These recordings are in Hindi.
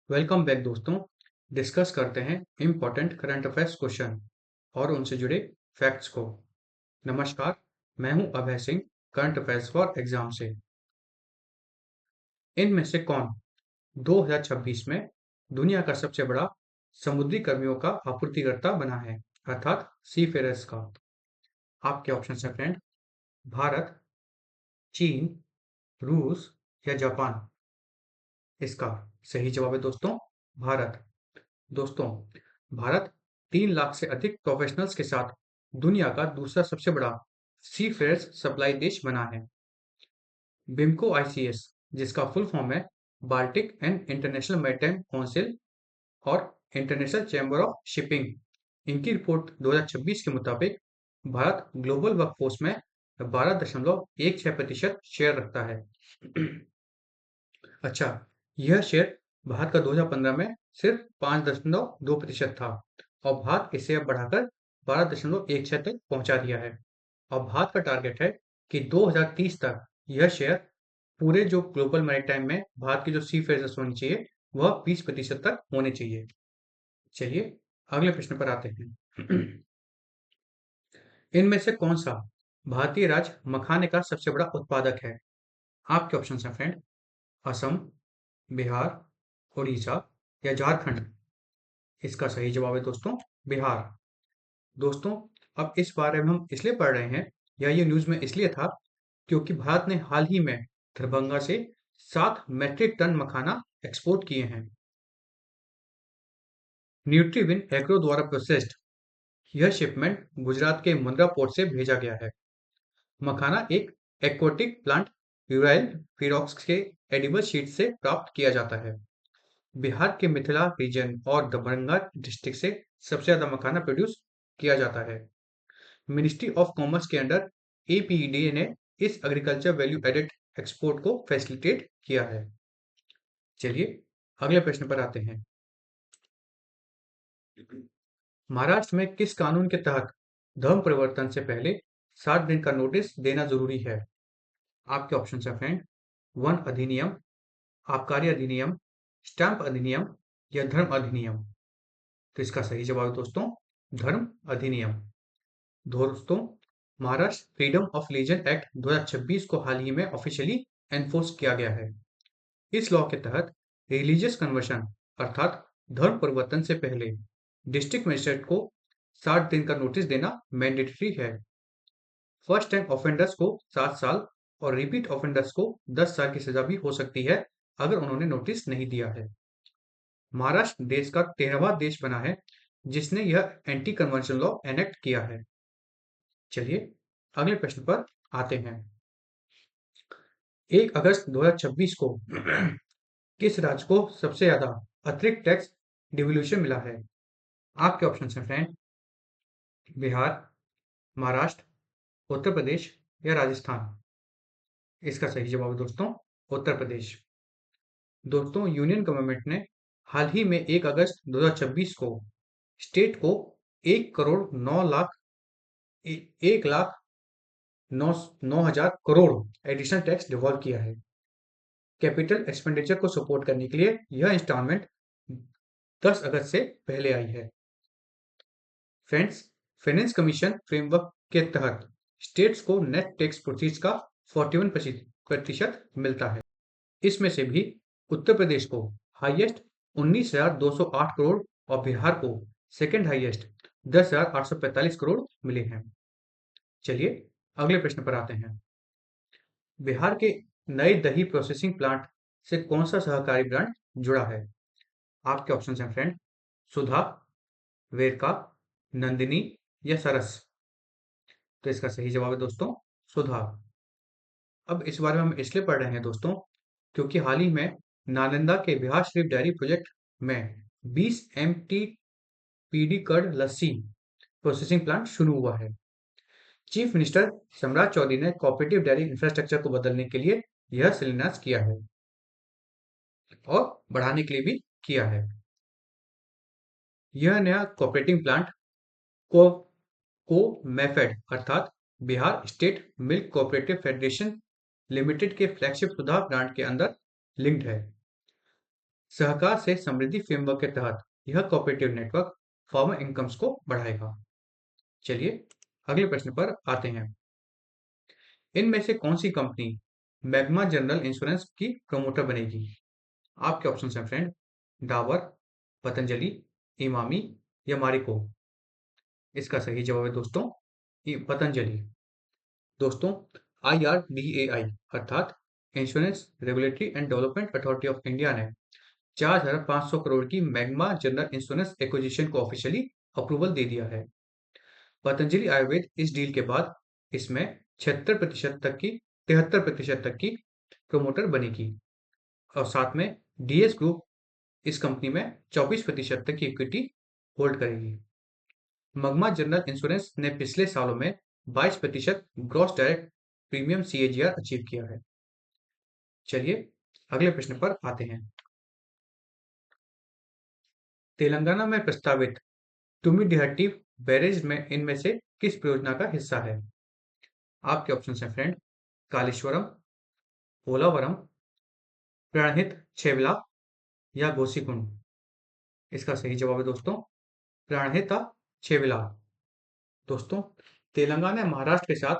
वेलकम बैक दोस्तों। डिस्कस करते हैं इम्पोर्टेंट करंट अफेयर्स क्वेश्चन और उनसे जुड़े फैक्ट्स को। नमस्कार, मैं हूं Abhay Singh, current affairs for exam से। इनमें से कौन 2026 में दुनिया का सबसे बड़ा समुद्री कर्मियों का आपूर्तिकर्ता बना है, अर्थात सी फेयरर्स का? आपके ऑप्शन है फ्रेंड, भारत, चीन, रूस या जापान। इसका सही जवाब है दोस्तों, भारत। दोस्तों, भारत 3 लाख से अधिक प्रोफेशनल्स के साथ दुनिया का दूसरा सबसे बड़ा सी फेयर्स सप्लाई देश बना है। बिमको आईसीएस, जिसका फुल फॉर्म है Baltic and international maritime council और इंटरनेशनल चैम्बर ऑफ शिपिंग, इनकी रिपोर्ट 2026 के मुताबिक भारत ग्लोबल वर्कफोर्स में 12.16% शेयर रखता है। अच्छा, यह शेयर भारत का 2015 में सिर्फ 5.2% था और भारत इसे अब बढ़ाकर 12.16 तक पहुंचा दिया है। और भारत का टारगेट है कि 2030 तक यह शेयर पूरे जो ग्लोबल मैरीटाइम में भारत की जो सी फेयर्स होनी चाहिए वह 20% तक होने चाहिए। चलिए अगले प्रश्न पर आते हैं। इनमें से कौन सा भारतीय राज्य मखाने का सबसे बड़ा उत्पादक है? आपके ऑप्शन है फ्रेंड, असम, बिहार, उड़ीसा या झारखंड। इसका सही जवाब है दोस्तों, बिहार। दोस्तों, अब इस बारे में हम इसलिए पढ़ रहे हैं या ये न्यूज़ में इसलिए था क्योंकि भारत ने हाल ही में दरभंगा से 7 मैट्रिक टन मखाना एक्सपोर्ट किए हैं। न्यूट्रीविन एग्रो द्वारा प्रोसेस्ड यह शिपमेंट गुजरात के मुंद्रा पोर्ट से भेजा गया है। मखाना एक एक्वोटिक प्लांट यूराइल फिरॉक्स के एडिबल शीट से प्राप्त किया जाता है। बिहार के मिथिला रीजन और दरभंगा डिस्ट्रिक्ट से सबसे ज्यादा मखाना प्रोड्यूस किया जाता है। मिनिस्ट्री ऑफ कॉमर्स के अंडर एपीईडी ने इस एग्रीकल्चर वैल्यू एडेड एक्सपोर्ट को फैसिलिटेट किया है। चलिए अगले प्रश्न पर आते हैं। महाराष्ट्र में किस कानून के तहत धर्म परिवर्तन से पहले 7 दिन का नोटिस देना जरूरी है? आपके ऑप्शन है फ्रेंड, वन अधिनियम, आबकारी अधिनियम, स्टैंप अधिनियम या धर्म अधिनियम। तो इसका सही जवाब है दोस्तों, धर्म अधिनियम। दोस्तों, Maharashtra freedom of religion act 2026 को हाल ही में ऑफिशियली एनफोर्स किया गया है। इस लॉ के तहत रिलीजियस कन्वर्शन अर्थात धर्म परिवर्तन से पहले डिस्ट्रिक्ट मजिस्ट्रेट को 60 दिन का नोटिस देना मैंडेटरी है। फर्स्ट टाइम ऑफेंडर्स को 7 साल और रिपीट ऑफेंडर्स को 10 साल की सजा भी हो सकती है अगर उन्होंने नोटिस नहीं दिया है। महाराष्ट्र देश का 13वां देश बना है जिसने यह एंटी कन्वर्शन लॉ एनेक्ट किया है। चलिए अगले प्रश्न पर आते हैं। 1 अगस्त 2026 को किस राज्य को सबसे ज्यादा अतिरिक्त टैक्स डिवोल्यूशन मिला है? आपके ऑप्शन हैं फ्रेंड, बिहार, महाराष्ट्र, उत्तर प्रदेश या राजस्थान। इसका सही जवाब है दोस्तों, उत्तर प्रदेश। दोस्तों, यूनियन गवर्नमेंट ने हाल ही में 1 अगस्त 2026 को स्टेट को 1 करोड़ 9 लाख 1 लाख 9 हजार करोड़ एडिशनल टैक्स डिवॉल्व किया है। कैपिटल एक्सपेंडिचर को सपोर्ट करने के लिए यह इंस्टॉलमेंट 10 अगस्त से पहले आई है। फ्रेंड्स, फाइनेंस कमीशन फ्रेमवर्क के तहत स्टेट्स को नेट टैक्स प्रोसीड्स का 41% मिलता है। इसमें से भी उत्तर प्रदेश को हाईएस्ट 19,208 करोड़ और बिहार को सेकंड हाईएस्ट 10,845 करोड़ मिले हैं। चलिए अगले प्रश्न पर आते हैं। बिहार के नए दही प्रोसेसिंग प्लांट से कौन सा सहकारी ब्रांड जुड़ा है? आपके ऑप्शन हैं फ्रेंड, सुधा, वेरका, नंदिनी या सरस। तो इसका सही जवाब है दोस्तों, सुधा। अब इस बारे में हम इसलिए पढ़ रहे हैं दोस्तों क्योंकि हाल ही में नालंदा के बिहार शरीफ डेयरी प्रोजेक्ट में 20 एमटीपीडी कर्ड लस्सी प्रोसेसिंग प्लांट शुरू हुआ है। चीफ मिनिस्टर सम्राट चौधरी ने कोऑपरेटिव डेयरी इंफ्रास्ट्रक्चर को बदलने के लिए यह शिलान्यास किया है और बढ़ाने के लिए भी किया है। यह नया कोऑपरेटिव प्लांट को को मैफेड अर्थात Bihar state milk cooperative federation limited के फ्लैगशिप सुधा ब्रांड के अंदर लिंक्ड है। सहकार से समृद्धि फ्रेमवर्क के तहत यह कोऑपरेटिव नेटवर्क फार्मर इनकम्स को बढ़ाएगा। चलिए अगले प्रश्न पर आते हैं। इनमें से कौन सी कंपनी मैग्मा जनरल इंश्योरेंस की प्रमोटर बनेगी? आपके ऑप्शन हैं फ्रेंड, डाबर, पतंजलि, इमामी या मारिको। इसका सही जवाब है दोस्तों पतंजलि। दोस्तों IRDAI अर्थात insurance regulatory and development authority of India ने 4,500 करोड़ की मैग्मा जनरल इंश्योरेंस एक्विजिशन को ऑफिशियली अप्रूवल दे दिया है। पतंजलि आयुर्वेद इस डील के बाद इसमें 73% तक की प्रमोटर बनेगी और साथ में डीएस ग्रुप इस कंपनी में 24% तक की इक्विटी होल्ड करेगी। मगमा जनरल इंश्योरेंस ने पिछले सालों में 22% gross direct premium CAGR achieve किया है। चलिए अगले प्रश्न पर आते हैं। तेलंगाना में प्रस्तावित तुमिडिहट्टी बैरेज में इनमें से किस परियोजना का हिस्सा है? आपके ऑप्शन हैं फ्रेंड, कालेश्वरम, पोलावरम, प्रणहित छेवला या गोसीकुंड। इसका सही जवाब है दोस्तों प्राणहिता छेवला। दोस्तों तेलंगाना ने महाराष्ट्र के साथ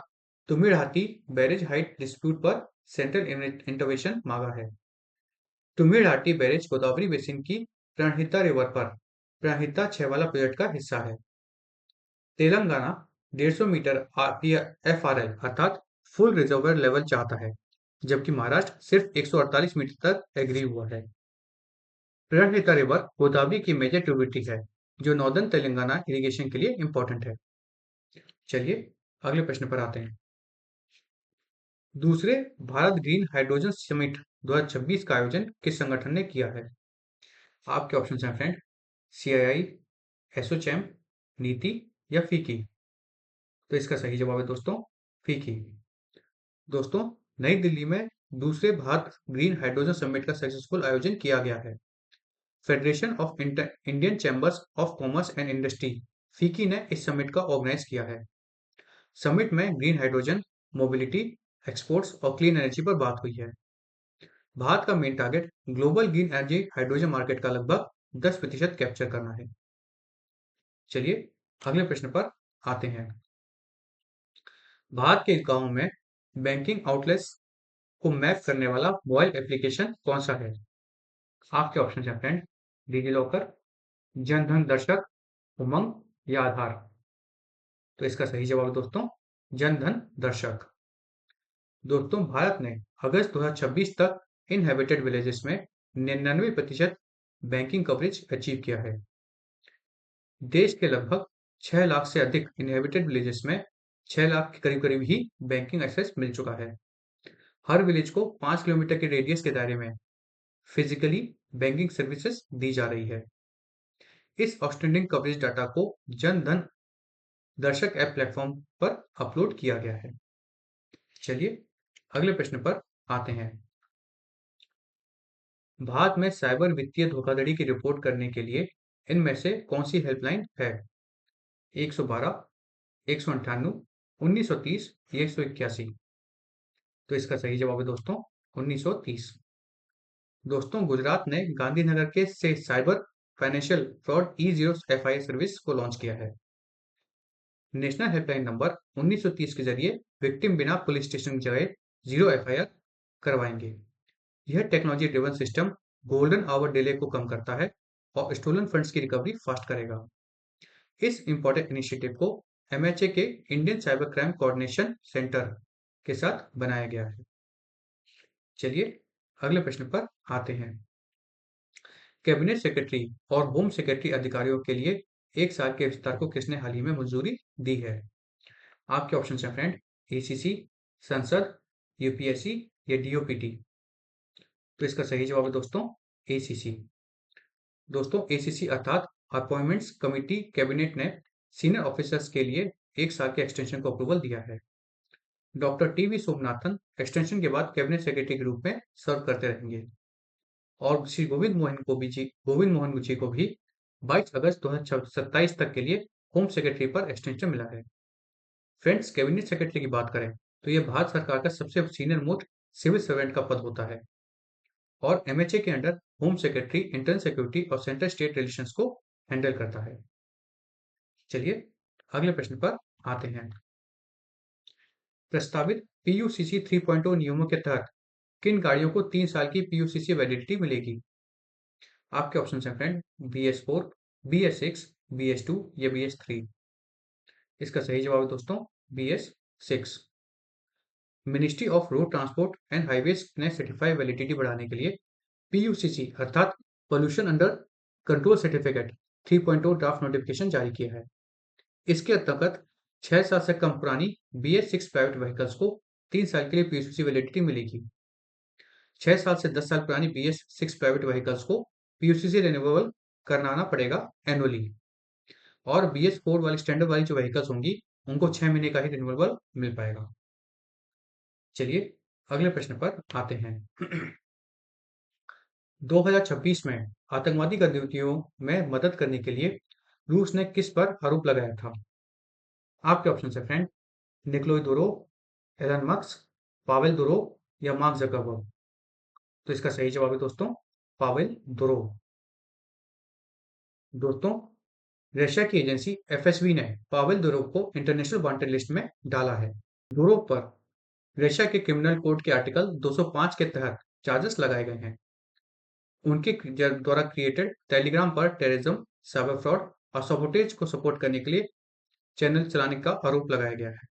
तुमिड़हाटी बैरेज हाइट डिस्प्यूट पर सेंट्रल इंटरवेंशन मांगा है। तुमिड़हाटी बैरेज गोदावरी बेसिन की प्रणहिता रिवर पर प्रणहिता छेवाला प्रोजेक्ट का हिस्सा है। तेलंगाना 150 मीटर FRL अर्थात फुल रिजर्वर लेवल चाहता है, जबकि महाराष्ट्र सिर्फ 148 मीटर तक एग्री हुआ है। प्रणहिता रिवर गोदावरी की मेजर ट्रिब्यूटरी है, जो नॉर्दर्न तेलंगाना इरिगेशन के लिए इंपॉर्टेंट है। चलिए अगले प्रश्न पर आते हैं। दूसरे भारत ग्रीन हाइड्रोजन समिट 2026 का आयोजन किस संगठन ने किया है? आपके ऑप्शन हैं फ्रेंड, CII, एसोचैम, नीति या फीकी। तो इसका सही जवाब है दोस्तों फीकी। दोस्तों नई दिल्ली में दूसरे भारत ग्रीन हाइड्रोजन समिट का सक्सेसफुल आयोजन किया गया है। Federation of Indian chambers of commerce and industry फीकी ने इस समिट का ऑर्गेनाइज किया है। समिट में ग्रीन हाइड्रोजन, मोबिलिटी, एक्सपोर्ट्स और क्लीन एनर्जी पर बात हुई है। भारत का main target global green energy hydrogen market का लगभग 10% कैप्चर करना है। चलिए अगले प्रश्न पर आते हैं। भारत के गांवों में बैंकिंग आउटलेट्स को मैप करने वाला मोबाइल एप्लीकेशन कौन सा है? आपके ऑप्शन हैं फ्रेंड, डिजी लॉकर, जनधन दर्शक, उमंग या आधार। तो इसका सही जवाब है दोस्तों जनधन दर्शक। दोस्तों भारत ने अगस्त 2026 तक इनहेबिटेड विलेजेस में 99% बैंकिंग कवरेज अचीव किया है। देश के लगभग 6 लाख से अधिक इनहेबिटेड विलेजेस में 6 लाख के करीब करीब ही बैंकिंग एक्सेस मिल चुका है। हर विलेज को 5 किलोमीटर के रेडियस के दायरे में फिजिकली बैंकिंग सर्विसेज दी जा रही है। इस आउटस्टैंडिंग कवरेज डाटा को जन धन दर्शक ऐप प्लेटफॉर्म पर अपलोड किया गया है। चलिए अगले प्रश्न पर आते हैं। भारत में साइबर वित्तीय धोखाधड़ी की रिपोर्ट करने के लिए इनमें से कौन सी हेल्पलाइन है? 112, 198, 1930 या 181। तो इसका सही जवाब है दोस्तों 1930। दोस्तों गुजरात ने गांधीनगर के से cyber financial fraud E0 FIA service को लॉन्च किया है। नेशनल हेल्पलाइन नंबर 1930 के जरिए विक्टिम बिना पुलिस स्टेशन गए 0 FIR करवाएंगे। यह technology driven system golden hour delay को कम करता है और स्टोलन फंड्स की रिकवरी फास्ट करेगा। इस इंपॉर्टेंट इनिशिएटिव को MHA के Indian cyber crime coordination centre के साथ बनाया गया है। चलिए अगले प्रश्न पर आते हैं। कैबिनेट सेक्रेटरी और होम सेक्रेटरी अधिकारियों के लिए 1 साल के विस्तार को किसने हाल ही में मंजूरी दी है? आपके ऑप्शन हैं फ्रेंड, ACC, संसद, UPSC या DOPT। तो इसका सही जवाब है दोस्तों ACC। दोस्तों ACC अर्थात अपॉइंटमेंट्स कमिटी कैबिनेट ने सीनियर ऑफिसर्स के लिए 1 साल के एक्सटेंशन को अप्रूवल दिया है। डॉक्टर TV सोमनाथन एक्सटेंशन के बाद कैबिनेट सेक्रेटरी के रूप में सर्व करते रहेंगे और श्री गोविंद मोहन जी को भी 22 अगस्त 2027 तक के लिए होम सेक्रेटरी पर एक्सटेंशन मिला है। फ्रेंड्स कैबिनेट सेक्रेटरी की बात करें तो यह भारत सरकार का सबसे सीनियर मोस्ट सिविल सर्वेंट का पद होता है। और एमएचए के under home secretary, internal security और सेंट्रल स्टेट रिलेशंस को हैंडल करता है। चलिए अगले प्रश्न पर आते हैं। प्रस्तावित पीयूसीसी 3.0 नियमों के तहत किन गाड़ियों को 3 साल की पीयूसीसी वैलिडिटी मिलेगी? आपके ऑप्शन हैं फ्रेंड, BS4, BS6, BS2 या BS3। इसका सही जवाब है दोस्तों BS6। Ministry of road transport and highways ने सर्टिफाइड वैलिडिटी बढ़ाने के लिए पीयूसीसी अर्थात pollution under control certificate 3.0 draft notification जारी किया है। इसके अंतर्गत 6 साल से कम पुरानी BS6 प्राइवेट व्हीकल्स को 3 साल के लिए पीयूसीसी वैलिडिटी मिलेगी। 6 साल से 10 साल पुरानी BS6 प्राइवेट व्हीकल्स को पीयूसीसी रिन्यूएबल कराना पड़ेगा एनुअली, और BS4 वाली स्टैंडर्ड वाली जो व्हीकल्स होंगी उनको 6 महीने का ही रिन्यूएबल मिल पाएगा। चलिए अगले प्रश्न पर आते हैं। 2026 में आतंकवादी गतिविधियों में मदद करने के लिए रूस ने किस पर आरोप लगाया था? आपके ऑप्शन है friend, Nikolai Durov, Elon Musk, Pavel Durov या मार्क जकरबर्ग। तो इसका सही जवाब है दोस्तों पावेल दुरोव। दोस्तों, रशिया की एजेंसी एफएसबी ने पावेल दुरोव को इंटरनेशनल वांटेड लिस्ट में डाला है। दुरोव पर रशिया के क्रिमिनल कोड के आर्टिकल 205 के तहत चार्जेस लगाए गए हैं। उनके द्वारा क्रिएटेड टेलीग्राम पर टेररिज्म, साइबर फ्रॉड और सबोटेज को सपोर्ट करने के लिए चैनल चलाने का आरोप लगाया गया है।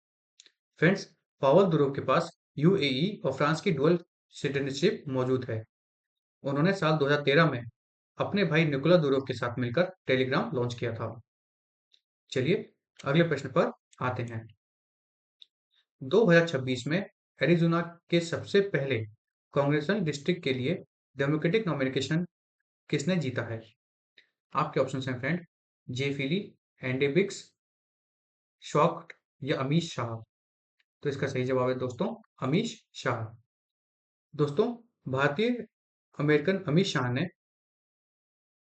फ्रेंड्स, पावेल दुरोव के पास यूएई और फ्रांस की डुअल सिटीजनशिप मौजूद है। उन्होंने साल 2013 में अपने भाई निकोला दुरोव के साथ मिलकर टेलीग्राम लॉन्च किया था। चलिए अगले प्रश्न पर आते हैं। 2026 में एरिज़ोना के सबसे पहले कांग्रेसल डिस्ट्रिक्ट के लिए डेमोक्रेटिक नॉमिनेशन किसने जीता है? आपके ऑप्शन हैं फ्रेंड, जे फिली, एंडी बिक्स, शॉक्ट या अमीश शाह। तो इसका सही जवाब है दोस्तों अमीश शाह। दोस्तों, भारतीय अमेरिकन अमीश शाह ने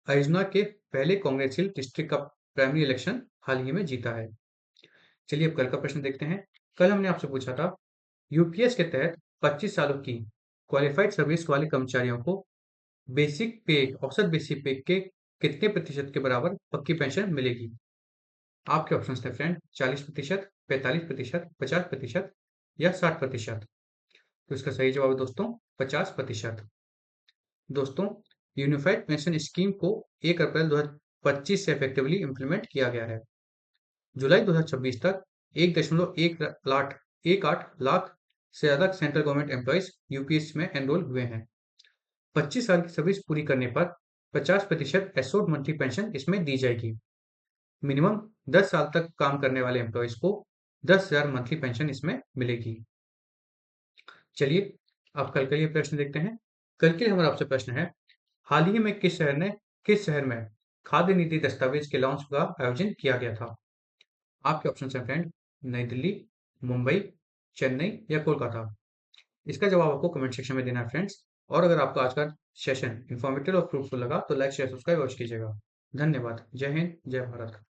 अरिज़ोना के पहले कांग्रेसियल डिस्ट्रिक्ट का प्राइमरी इलेक्शन हाल ही में जीता है। चलिए अब कल का प्रश्न देखते हैं। कल हमने आपसे पूछा था, यूपीएस के तहत 25 सालों की क्वालिफाइड सर्विस वाले कर्मचारियों को बेसिक पे, औसत बेसिक पे के कितने प्रतिशत के बराबर पक्की पेंशन मिलेगी? आपके ऑप्शन थे फ्रेंड, 40%, 45%, 50% या 60%। तो इसका सही जवाब है दोस्तों 50%। दोस्तों, यूनिफाइड पेंशन स्कीम को 1 अप्रैल 2025 से इफेक्टिवली इम्प्लीमेंट किया गया है। जुलाई 2026 तक 1.18 लाख से ज़्यादा सेंट्रल गवर्नमेंट एम्प्लॉइज यूपीएस में एनरोल हुए हैं। 25 साल की सर्विस पूरी करने पर 50% एसोर्ड मंथली पेंशन इसमें दी जाएगी। मिनिमम 10 साल तक काम करने वाले एम्प्लॉइज को 10,000 मंथली पेंशन इसमें मिलेगी। चलिए अब कल के लिए प्रश्न देखते हैं। कल के लिए हमारा आपसे प्रश्न है, हाल ही में किस शहर में खाद्य नीति दस्तावेज के लॉन्च का आयोजन किया गया था? आपके ऑप्शन हैं फ्रेंड, नई दिल्ली, मुंबई, चेन्नई या कोलकाता। इसका जवाब आपको कमेंट सेक्शन में देना है फ्रेंड्स। और अगर आपको आज का सेशन इन्फॉर्मेटिव और फ्रूटफुल लगा तो लाइक, शेयर, सब्सक्राइब अवश्य कीजिएगा। धन्यवाद। जय हिंद, जय भारत।